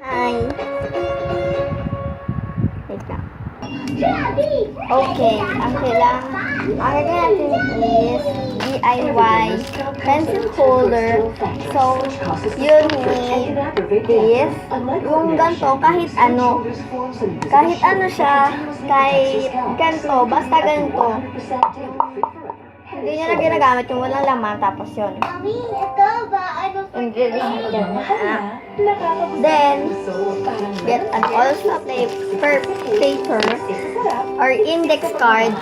Hi. Wait lang. Okay, ang kailangan natin is DIY pencil holder. So, you need this. Yung ganito, kahit ano siya, kahit ganito, basta ganito. Hindi niya na ginagamit yung walang laman, tapos yun. Then, get an also paper or index card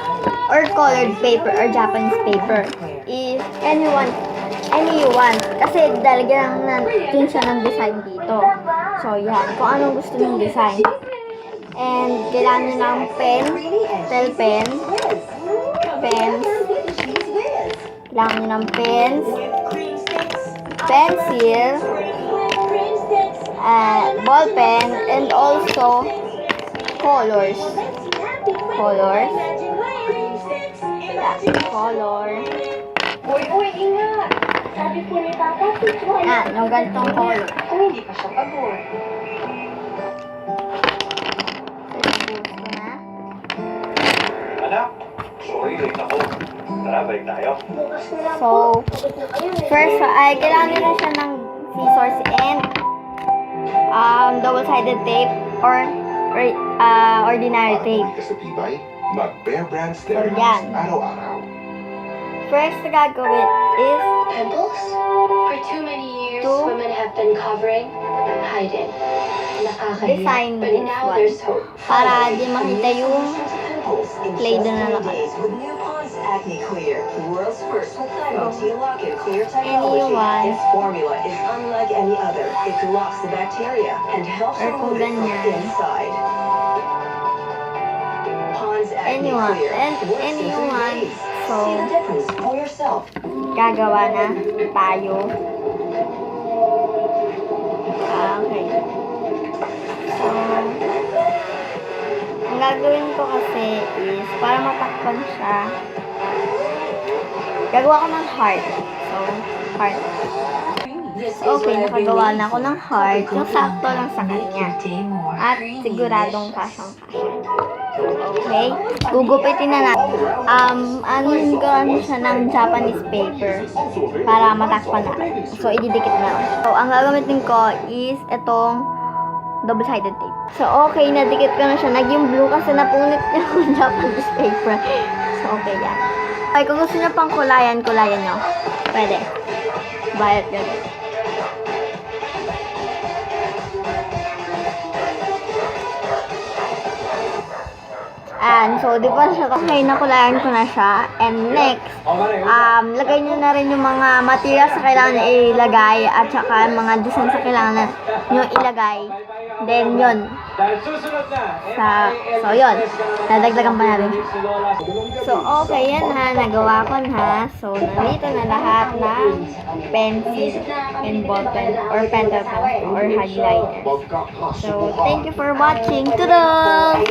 or colored paper or Japanese paper. If any you want. Kasi dalagyan natin siya ng design dito. So, yan. Kung anong gusto ng design. And, kailangan nyo ng pen, pens, kailangan nyo ng pens, pencil, ball pen, and also color. Uy, ingat! Sabi po ni Papa, Yung ganitong color. hindi pa siya pagod. Anak, sorry, late ako. Tara, balik tayo. So, first, kailangan nyo siya ng scissors and double-sided tape or ordinary tape. Sa tibay, mag-Bear Brand Stereo yan. araw-araw. First na gagawin is Pimples? For too many years, women have been covering, hiding. Nakakahiya. design But this now one there's hope. para di makita yung play doon na nakalagay. With new Pond's Acne Clear, the world's first multi lock-in clear Anyone. technology. Its formula is unlike any other. It blocks the bacteria and helps Or kung remove it from ganyan. inside. Pond's Acne Anyone. Clear works in 3 Anyone. days. So, See the difference for yourself. gagawa na tayo. Okay. So, ang gagawin ko kasi is, para matakpan siya, gagawa ko ng heart. So, heart. Okay, nakagawa na ako ng heart. Yung sakto lang sa kanya. At siguradong kasyang-kasya. Okay? Gugupitin na natin. Anuhin ko siya ng Japanese paper para matakpan natin. So, ididikit na lang. So, ang gagamitin ko is itong double-sided tape. So, okay, nadikit ko na siya. Naging blue kasi napunit niya yung Japanese paper. So, okay yan. Okay, kung gusto niyo pang kulayan nyo. Pwede. Bayat ganun. And so, di ba siya, okay, nakulayan ko na siya. And next, lagay nyo na rin yung mga materials sa kailangan nyo ilagay at saka mga design sa kailangan nyo ilagay. Then, yun. So, yun. Nadagdagan pa natin. So, okay, yan ha. Nagawa ko na. So, nandito na lahat ng pencil and ball pen or pencil pen or highlighter. So, thank you for watching. Toodles!